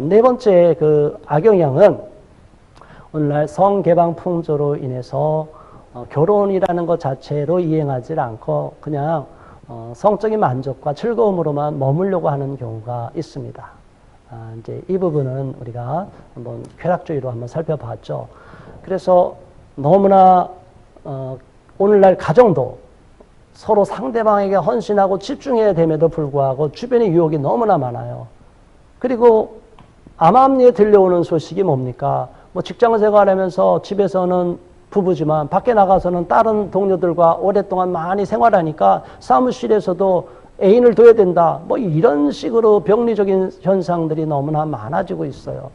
네 번째 그 악영향은 오늘날 성개방 풍조로 인해서 결혼이라는 것 자체로 이행하지 않고 그냥 성적인 만족과 즐거움으로만 머물려고 하는 경우가 있습니다. 이제 이 부분은 우리가 한번 쾌락주의로 한번 살펴봤죠. 그래서 너무나 오늘날 가정도 서로 상대방에게 헌신하고 집중해야 됨에도 불구하고 주변의 유혹이 너무나 많아요. 그리고 암암리에 들려오는 소식이 뭡니까? 뭐 직장 생활하면서 집에서는 부부지만 밖에 나가서는 다른 동료들과 오랫동안 많이 생활하니까 사무실에서도 애인을 둬야 된다. 뭐 이런 식으로 병리적인 현상들이 너무나 많아지고 있어요.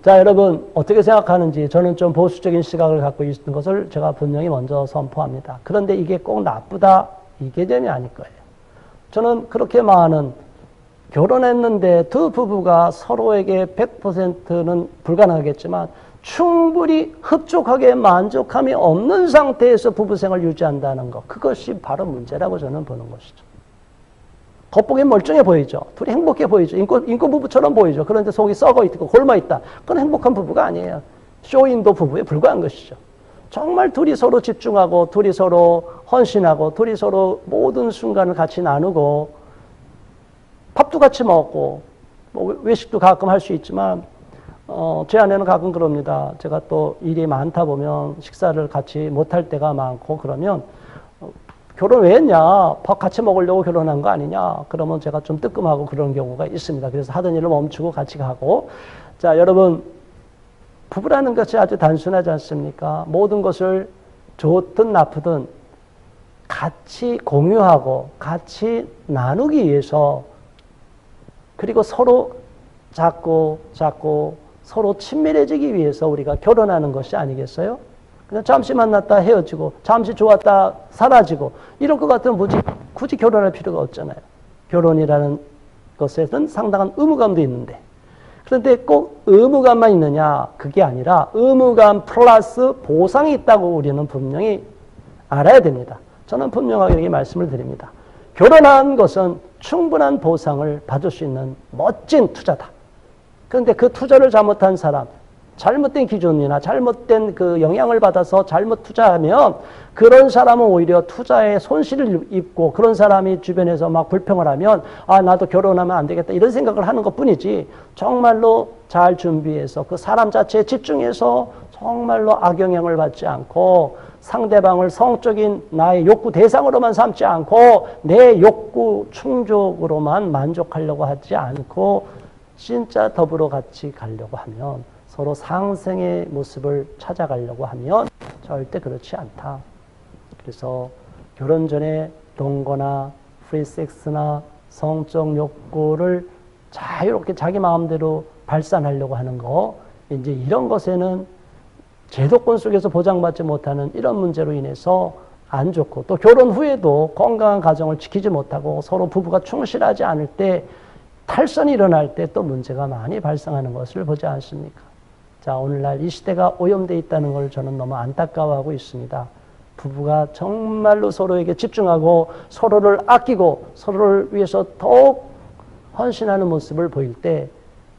자, 여러분 어떻게 생각하는지 저는 좀 보수적인 시각을 갖고 있는 것을 제가 분명히 먼저 선포합니다. 그런데 이게 꼭 나쁘다 이 개념이 아닐 거예요. 저는 그렇게 많은 결혼했는데 두 부부가 서로에게 100%는 불가능하겠지만 충분히 흡족하게 만족함이 없는 상태에서 부부생활을 유지한다는 것, 그것이 바로 문제라고 저는 보는 것이죠. 겉보기엔 멀쩡해 보이죠. 둘이 행복해 보이죠. 인권 부부처럼 보이죠. 그런데 속이 썩어 있고 굶어 있다. 그건 행복한 부부가 아니에요. 쇼윈도 부부에 불과한 것이죠. 정말 둘이 서로 집중하고 둘이 서로 헌신하고 둘이 서로 모든 순간을 같이 나누고 밥도 같이 먹고 뭐 외식도 가끔 할 수 있지만 제 아내는 가끔 그럽니다. 제가 또 일이 많다 보면 식사를 같이 못할 때가 많고 그러면 결혼 왜 했냐? 밥 같이 먹으려고 결혼한 거 아니냐? 그러면 제가 좀 뜨끔하고 그런 경우가 있습니다. 그래서 하던 일을 멈추고 같이 가고. 자, 여러분, 부부라는 것이 아주 단순하지 않습니까? 모든 것을 좋든 나쁘든 같이 공유하고 같이 나누기 위해서 그리고 서로 작고 서로 친밀해지기 위해서 우리가 결혼하는 것이 아니겠어요? 그냥 잠시 만났다 헤어지고 잠시 좋았다 사라지고 이럴 것 같으면 굳이 결혼할 필요가 없잖아요. 결혼이라는 것에는 상당한 의무감도 있는데 그런데 꼭 의무감만 있느냐? 그게 아니라 의무감 플러스 보상이 있다고 우리는 분명히 알아야 됩니다. 저는 분명하게 이렇게 말씀을 드립니다. 결혼한 것은 충분한 보상을 받을 수 있는 멋진 투자다. 그런데 그 투자를 잘못한 사람, 잘못된 기준이나 잘못된 그 영향을 받아서 잘못 투자하면 그런 사람은 오히려 투자에 손실을 입고 그런 사람이 주변에서 막 불평을 하면 나도 결혼하면 안 되겠다 이런 생각을 하는 것 뿐이지 정말로 잘 준비해서 그 사람 자체에 집중해서 정말로 악영향을 받지 않고 상대방을 성적인 나의 욕구 대상으로만 삼지 않고 내 욕구 충족으로만 만족하려고 하지 않고 진짜 더불어 같이 가려고 하면 서로 상생의 모습을 찾아가려고 하면 절대 그렇지 않다. 그래서 결혼 전에 동거나 프리섹스나 성적 욕구를 자유롭게 자기 마음대로 발산하려고 하는 거, 이제 이런 것에는 제도권 속에서 보장받지 못하는 이런 문제로 인해서 안 좋고 또 결혼 후에도 건강한 가정을 지키지 못하고 서로 부부가 충실하지 않을 때 탈선이 일어날 때 또 문제가 많이 발생하는 것을 보지 않습니까? 자, 오늘날 이 시대가 오염되어 있다는 걸 저는 너무 안타까워하고 있습니다. 부부가 정말로 서로에게 집중하고 서로를 아끼고 서로를 위해서 더욱 헌신하는 모습을 보일 때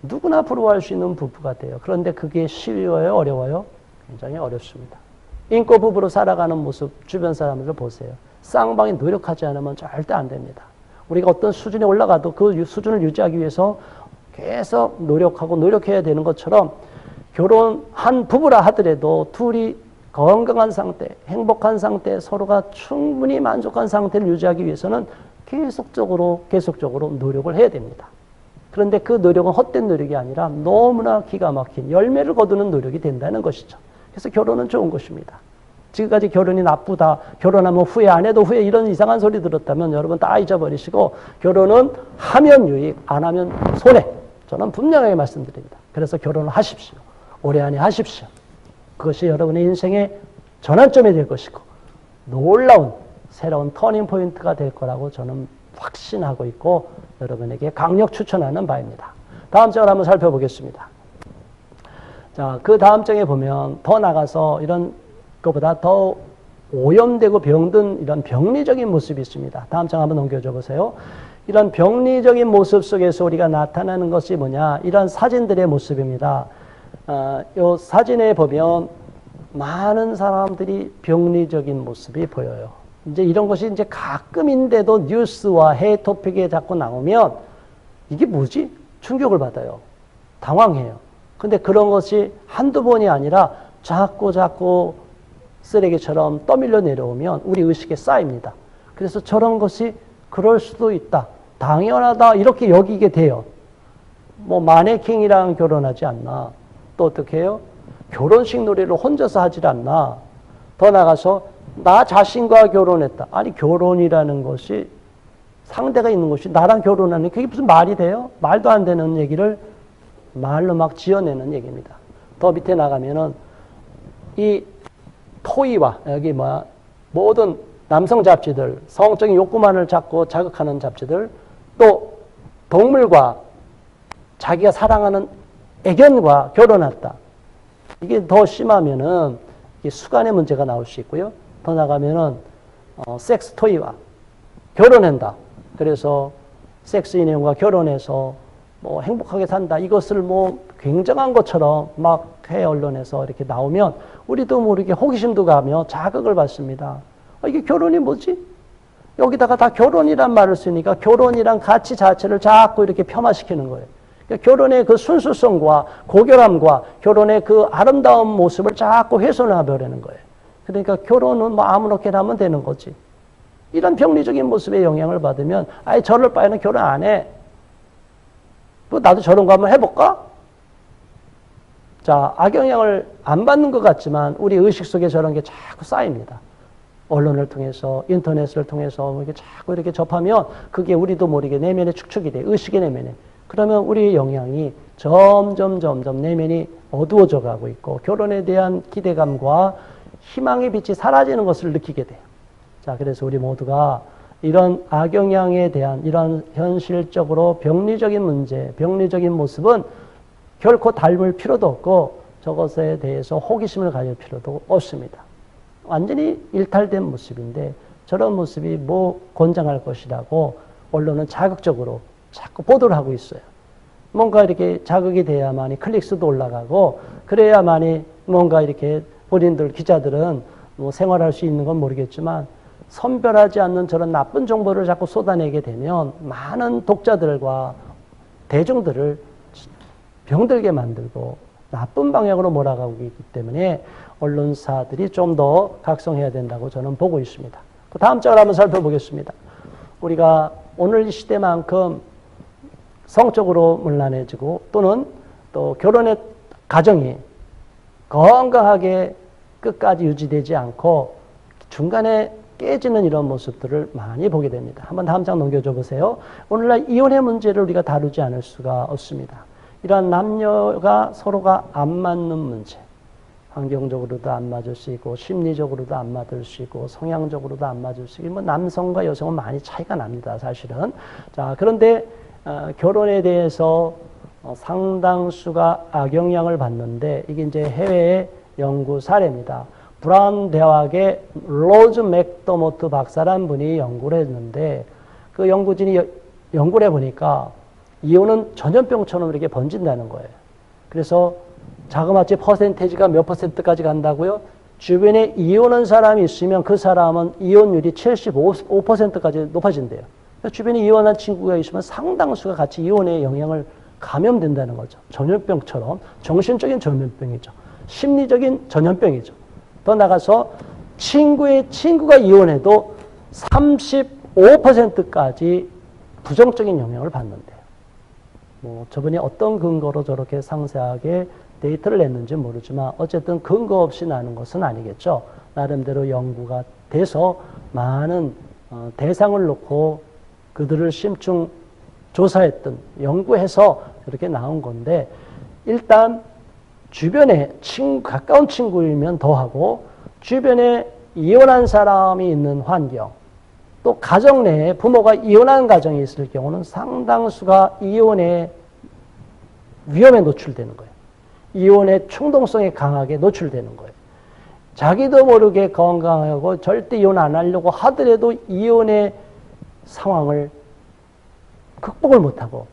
누구나 부러워할 수 있는 부부가 돼요. 그런데 그게 쉬워요? 어려워요? 굉장히 어렵습니다. 인고 부부로 살아가는 모습 주변 사람들 보세요. 쌍방이 노력하지 않으면 절대 안 됩니다. 우리가 어떤 수준에 올라가도 그 수준을 유지하기 위해서 계속 노력하고 노력해야 되는 것처럼 결혼한 부부라 하더라도 둘이 건강한 상태, 행복한 상태, 서로가 충분히 만족한 상태를 유지하기 위해서는 계속적으로 노력을 해야 됩니다. 그런데 그 노력은 헛된 노력이 아니라 너무나 기가 막힌 열매를 거두는 노력이 된다는 것이죠. 그래서 결혼은 좋은 것입니다. 지금까지 결혼이 나쁘다, 결혼하면 후회 안 해도 후회 이런 이상한 소리 들었다면 여러분 다 잊어버리시고 결혼은 하면 유익, 안 하면 손해. 저는 분명하게 말씀드립니다. 그래서 결혼을 하십시오. 오래 안에 하십시오. 그것이 여러분의 인생의 전환점이 될 것이고 놀라운 새로운 터닝 포인트가 될 거라고 저는 확신하고 있고 여러분에게 강력 추천하는 바입니다. 다음 장을 한번 살펴보겠습니다. 자, 그 다음 장에 보면 더 나가서 이런 것보다 더 오염되고 병든 이런 병리적인 모습이 있습니다. 다음 장 한번 넘겨줘 보세요. 이런 병리적인 모습 속에서 우리가 나타나는 것이 뭐냐? 이런 사진들의 모습입니다. 이 사진에 보면 많은 사람들이 병리적인 모습이 보여요. 이제 이런 것이 이제 가끔인데도 뉴스와 해외 토픽에 자꾸 나오면 이게 뭐지? 충격을 받아요. 당황해요. 근데 그런 것이 한두 번이 아니라 자꾸 쓰레기처럼 떠밀려 내려오면 우리 의식에 쌓입니다. 그래서 저런 것이 그럴 수도 있다. 당연하다. 이렇게 여기게 돼요. 뭐 마네킹이랑 결혼하지 않나. 또 어떻게 해요? 결혼식 노래를 혼자서 하질 않나. 더 나가서 나 자신과 결혼했다. 아니 결혼이라는 것이 상대가 있는 것이 나랑 결혼하는 그게 무슨 말이 돼요? 말도 안 되는 얘기를 말로 막 지어내는 얘기입니다. 더 밑에 나가면은 이 토이와 여기 모든 남성 잡지들, 성적인 욕구만을 자꾸 자극하는 잡지들, 또 동물과 자기가 사랑하는 애견과 결혼했다. 이게 더 심하면은 이게 수간의 문제가 나올 수 있고요. 더 나가면은 섹스 토이와 결혼한다. 그래서 섹스 인형과 결혼해서 뭐 행복하게 산다. 이것을 뭐 굉장한 것처럼 막 해외 언론에서 이렇게 나오면 우리도 모르게 호기심도 가며 자극을 받습니다. 이게 결혼이 뭐지? 여기다가 다 결혼이란 말을 쓰니까 결혼이란 가치 자체를 자꾸 이렇게 폄하시키는 거예요. 그러니까 결혼의 그 순수성과 고결함과 결혼의 그 아름다운 모습을 자꾸 훼손해 버리는 거예요. 그러니까 결혼은 뭐 아무렇게나 하면 되는 거지. 이런 병리적인 모습에 영향을 받으면 아예 저럴 바에는 결혼 안 해. 뭐 나도 저런 거 한번 해볼까? 자, 악영향을 안 받는 것 같지만 우리 의식 속에 저런 게 자꾸 쌓입니다. 언론을 통해서, 인터넷을 통해서 이렇게 자꾸 이렇게 접하면 그게 우리도 모르게 내면에 축축이 돼. 의식의 내면에. 그러면 우리의 영향이 점점 내면이 어두워져 가고 있고 결혼에 대한 기대감과 희망의 빛이 사라지는 것을 느끼게 돼요. 자, 그래서 우리 모두가 이런 악영향에 대한 이런 현실적으로 병리적인 문제, 병리적인 모습은 결코 닮을 필요도 없고 저것에 대해서 호기심을 가질 필요도 없습니다. 완전히 일탈된 모습인데 저런 모습이 뭐 권장할 것이라고 언론은 자극적으로 자꾸 보도를 하고 있어요. 뭔가 이렇게 자극이 돼야만이 클릭수도 올라가고 그래야만이 뭔가 이렇게 본인들 기자들은 뭐 생활할 수 있는 건 모르겠지만 선별하지 않는 저런 나쁜 정보를 자꾸 쏟아내게 되면 많은 독자들과 대중들을 병들게 만들고 나쁜 방향으로 몰아가고 있기 때문에 언론사들이 좀 더 각성해야 된다고 저는 보고 있습니다. 그 다음 장을 한번 살펴보겠습니다. 우리가 오늘 이 시대만큼 성적으로 문란해지고 또는 또 결혼의 가정이 건강하게 끝까지 유지되지 않고 중간에 깨지는 이런 모습들을 많이 보게 됩니다. 한번 다음 장 넘겨줘 보세요. 오늘날 이혼의 문제를 우리가 다루지 않을 수가 없습니다. 이러한 남녀가 서로가 안 맞는 문제, 환경적으로도 안 맞을 수 있고 심리적으로도 안 맞을 수 있고 성향적으로도 안 맞을 수 있고 뭐 남성과 여성은 많이 차이가 납니다. 사실은. 자, 그런데 결혼에 대해서 상당수가 악영향을 받는데 이게 이제 해외의 연구 사례입니다. 브라운 대학의 로즈 맥더모트 박사라는 분이 연구를 했는데 그 연구진이 연구를 해보니까 이혼은 전염병처럼 이렇게 번진다는 거예요. 그래서 자그마치 퍼센테이지가 몇 퍼센트까지 간다고요? 주변에 이혼한 사람이 있으면 그 사람은 이혼율이 75%까지 높아진대요. 그러니까 주변에 이혼한 친구가 있으면 상당수가 같이 이혼에 영향을 감염된다는 거죠. 전염병처럼 정신적인 전염병이죠. 심리적인 전염병이죠. 더 나가서 친구의 친구가 이혼해도 35%까지 부정적인 영향을 받는데요. 뭐 저분이 어떤 근거로 저렇게 상세하게 데이터를 냈는지 모르지만 어쨌든 근거 없이 나는 것은 아니겠죠. 나름대로 연구가 돼서 많은 대상을 놓고 그들을 심층 조사했던 연구해서 이렇게 나온 건데 일단 주변에 가까운 친구이면 더하고 주변에 이혼한 사람이 있는 환경 또 가정 내에 부모가 이혼한 가정이 있을 경우는 상당수가 이혼의 위험에 노출되는 거예요. 이혼의 충동성에 강하게 노출되는 거예요. 자기도 모르게 건강하고 절대 이혼 안 하려고 하더라도 이혼의 상황을 극복을 못하고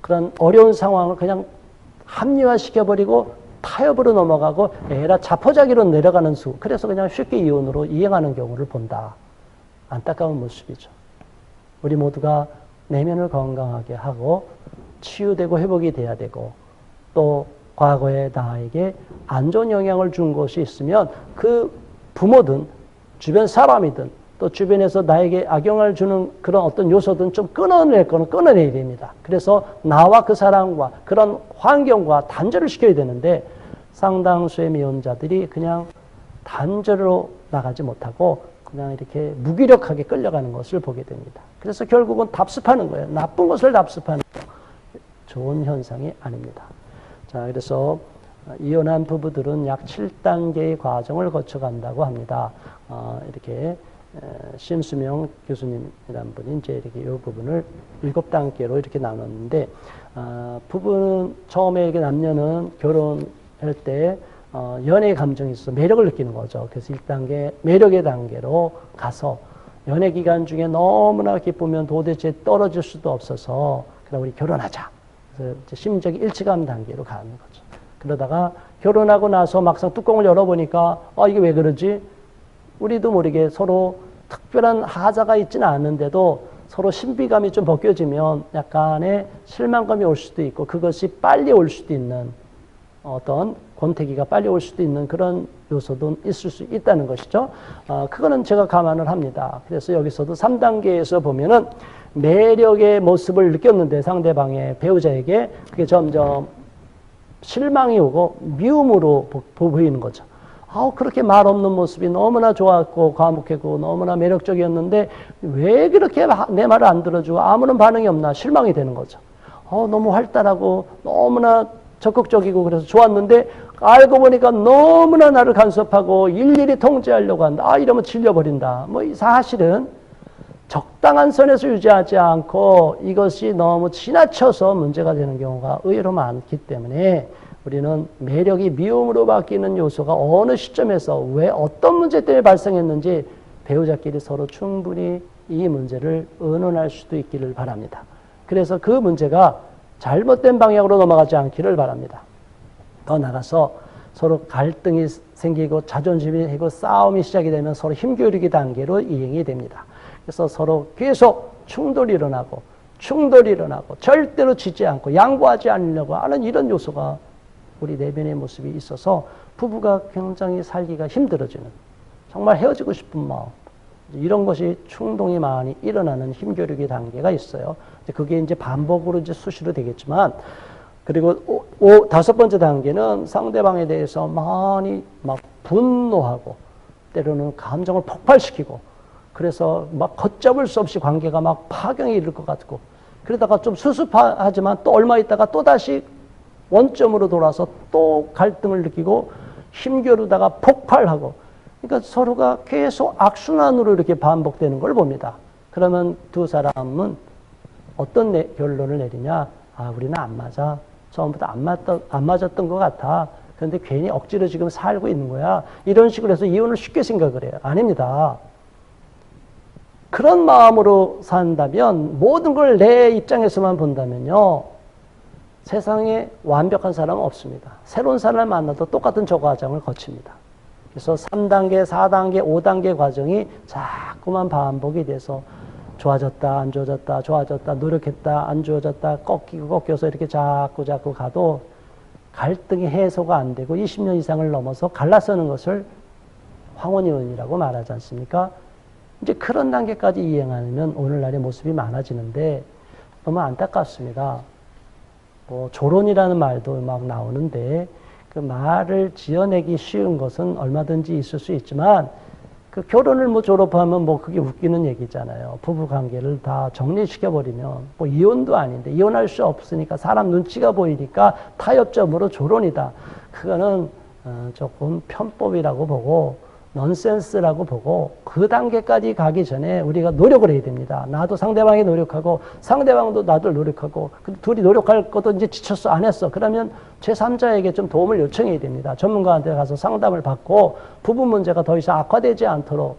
그런 어려운 상황을 그냥 합리화시켜버리고 타협으로 넘어가고 에라 자포자기로 내려가는 수. 그래서 그냥 쉽게 이혼으로 이행하는 경우를 본다. 안타까운 모습이죠. 우리 모두가 내면을 건강하게 하고 치유되고 회복이 돼야 되고 또 과거에 나에게 안 좋은 영향을 준 것이 있으면 그 부모든 주변 사람이든 또 주변에서 나에게 악영향을 주는 그런 어떤 요소든 좀 끊어낼 거는 끊어내야 됩니다. 그래서 나와 그 사람과 그런 환경과 단절을 시켜야 되는데 상당수의 미혼자들이 그냥 단절로 나가지 못하고 그냥 이렇게 무기력하게 끌려가는 것을 보게 됩니다. 그래서 결국은 답습하는 거예요. 나쁜 것을 답습하는 거. 좋은 현상이 아닙니다. 자, 그래서 이혼한 부부들은 약 7단계의 과정을 거쳐간다고 합니다. 이렇게 심수명 교수님이라는 분이 이제 이렇게 이 부분을 7단계로 이렇게 나눴는데, 부부는 처음에 이게 남녀는 결혼할 때 연애 감정이 있어서 매력을 느끼는 거죠. 그래서 1단계 매력의 단계로 가서 연애 기간 중에 너무나 기쁘면 도대체 떨어질 수도 없어서 그럼 우리 결혼하자. 그래서 심적인 일치감 단계로 가는 거죠. 그러다가 결혼하고 나서 막상 뚜껑을 열어보니까 이게 왜 그러지? 우리도 모르게 서로 특별한 하자가 있지는 않은데도 서로 신비감이 좀 벗겨지면 약간의 실망감이 올 수도 있고 그것이 빨리 올 수도 있는 어떤 권태기가 빨리 올 수도 있는 그런 요소도 있을 수 있다는 것이죠. 그거는 제가 감안을 합니다. 그래서 여기서도 3단계에서 보면은 매력의 모습을 느꼈는데 상대방의 배우자에게 그게 점점 실망이 오고 미움으로 보이는 거죠. 그렇게 말 없는 모습이 너무나 좋았고 과묵했고 너무나 매력적이었는데 왜 그렇게 내 말을 안 들어주고 아무런 반응이 없나 실망이 되는 거죠. 너무 활달하고 너무나 적극적이고 그래서 좋았는데 알고 보니까 너무나 나를 간섭하고 일일이 통제하려고 한다. 이러면 질려버린다. 사실은 적당한 선에서 유지하지 않고 이것이 너무 지나쳐서 문제가 되는 경우가 의외로 많기 때문에 우리는 매력이 미움으로 바뀌는 요소가 어느 시점에서 왜 어떤 문제 때문에 발생했는지 배우자끼리 서로 충분히 이 문제를 의논할 수도 있기를 바랍니다. 그래서 그 문제가 잘못된 방향으로 넘어가지 않기를 바랍니다. 더 나가서 서로 갈등이 생기고 자존심이 생기고 싸움이 시작이 되면 서로 힘겨루기 단계로 이행이 됩니다. 그래서 서로 계속 충돌이 일어나고 절대로 지지 않고 양보하지 않으려고 하는 이런 요소가 우리 내면의 모습이 있어서 부부가 굉장히 살기가 힘들어지는 정말 헤어지고 싶은 마음 이런 것이 충동이 많이 일어나는 힘겨루기 단계가 있어요. 그게 이제 반복으로 이제 수시로 되겠지만 그리고 5번째 단계는 상대방에 대해서 많이 막 분노하고 때로는 감정을 폭발시키고 그래서 막 걷잡을 수 없이 관계가 막 파경에 이를 것 같고 그러다가 좀 수습하지만 또 얼마 있다가 또 다시 원점으로 돌아서 또 갈등을 느끼고 힘겨루다가 폭발하고 그러니까 서로가 계속 악순환으로 이렇게 반복되는 걸 봅니다. 그러면 두 사람은 어떤 결론을 내리냐? 우리는 안 맞아. 처음부터 안 맞았던 것 같아. 그런데 괜히 억지로 지금 살고 있는 거야. 이런 식으로 해서 이혼을 쉽게 생각을 해요. 아닙니다. 그런 마음으로 산다면 모든 걸 내 입장에서만 본다면요. 세상에 완벽한 사람은 없습니다. 새로운 사람을 만나도 똑같은 저 과정을 거칩니다. 그래서 3단계, 4단계, 5단계 과정이 자꾸만 반복이 돼서 좋아졌다, 안 좋아졌다, 좋아졌다, 노력했다, 안 좋아졌다, 꺾여서 이렇게 자꾸 가도 갈등이 해소가 안 되고 20년 이상을 넘어서 갈라서는 것을 황혼이혼이라고 말하지 않습니까? 이제 그런 단계까지 이행하면 오늘날의 모습이 많아지는데 너무 안타깝습니다. 조론이라는 말도 막 나오는데 그 말을 지어내기 쉬운 것은 얼마든지 있을 수 있지만 그 결혼을 졸업하면 그게 웃기는 얘기잖아요. 부부 관계를 다 정리시켜버리면 이혼도 아닌데 이혼할 수 없으니까 사람 눈치가 보이니까 타협점으로 조론이다. 그거는 조금 편법이라고 보고 넌센스라고 보고 그 단계까지 가기 전에 우리가 노력을 해야 됩니다. 나도 상대방이 노력하고 상대방도 나도 노력하고 둘이 노력할 것도 이제 지쳤어 안 했어. 그러면 제3자에게 좀 도움을 요청해야 됩니다. 전문가한테 가서 상담을 받고 부부 문제가 더 이상 악화되지 않도록.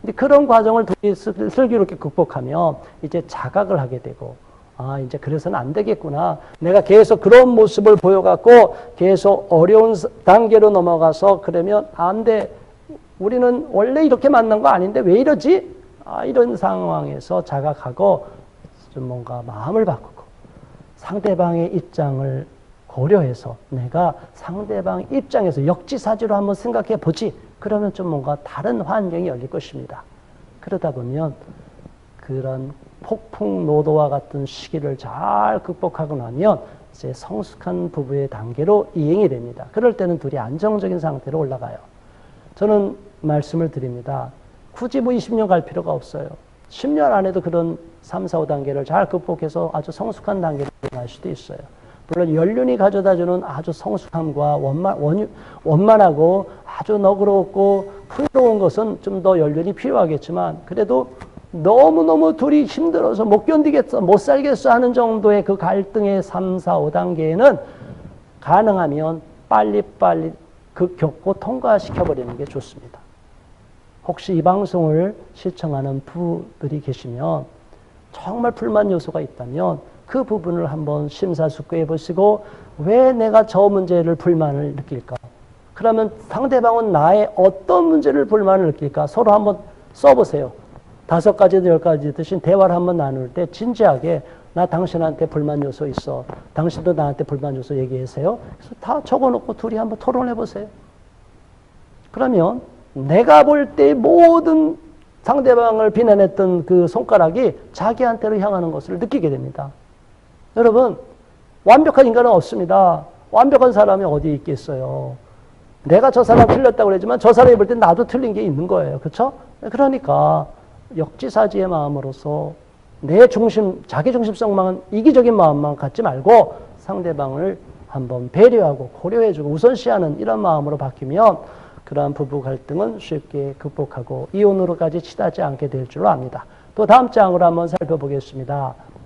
근데 그런 과정을 둘이 슬기롭게 극복하면 이제 자각을 하게 되고 아, 이제 그래서는 안 되겠구나. 내가 계속 그런 모습을 보여갖고 계속 어려운 단계로 넘어가서 그러면 안 돼. 우리는 원래 이렇게 만난 거 아닌데 왜 이러지? 아, 이런 상황에서 자각하고 좀 뭔가 마음을 바꾸고 상대방의 입장을 고려해서 내가 상대방 입장에서 역지사지로 한번 생각해 보지. 그러면 좀 뭔가 다른 환경이 열릴 것입니다. 그러다 보면 그런 폭풍노도와 같은 시기를 잘 극복하고 나면 이제 성숙한 부부의 단계로 이행이 됩니다. 그럴 때는 둘이 안정적인 상태로 올라가요. 저는 말씀을 드립니다. 굳이 뭐 20년 갈 필요가 없어요. 10년 안에도 그런 3, 4, 5단계를 잘 극복해서 아주 성숙한 단계로 갈 수도 있어요. 물론 연륜이 가져다주는 아주 성숙함과 원만하고 아주 너그럽고 풍요로운 것은 좀 더 연륜이 필요하겠지만 그래도 너무너무 둘이 힘들어서 못 견디겠어, 못 살겠어 하는 정도의 그 갈등의 3, 4, 5단계에는 가능하면 빨리빨리 겪고 통과시켜버리는 게 좋습니다. 혹시 이 방송을 시청하는 부들이 계시면 정말 불만 요소가 있다면 그 부분을 한번 심사숙고해 보시고 왜 내가 저 문제를 불만을 느낄까? 그러면 상대방은 나의 어떤 문제를 불만을 느낄까? 서로 한번 써보세요. 5가지든 10가지든 대화를 한번 나눌 때 진지하게 나 당신한테 불만 요소 있어. 당신도 나한테 불만 요소 얘기하세요. 그래서 다 적어놓고 둘이 한번 토론해 보세요. 그러면 내가 볼 때 모든 상대방을 비난했던 그 손가락이 자기한테로 향하는 것을 느끼게 됩니다. 여러분, 완벽한 인간은 없습니다. 완벽한 사람이 어디 있겠어요. 내가 저 사람 틀렸다고 그러지만 저 사람이 볼 때 나도 틀린 게 있는 거예요. 그렇죠? 그러니까 역지사지의 마음으로서 내 중심, 자기 중심성만 이기적인 마음만 갖지 말고 상대방을 한번 배려하고 고려해주고 우선시하는 이런 마음으로 바뀌면 그러한 부부 갈등은 쉽게 극복하고 이혼으로까지 치닫지 않게 될 줄로 압니다. 또 다음 장으로 한번 살펴보겠습니다.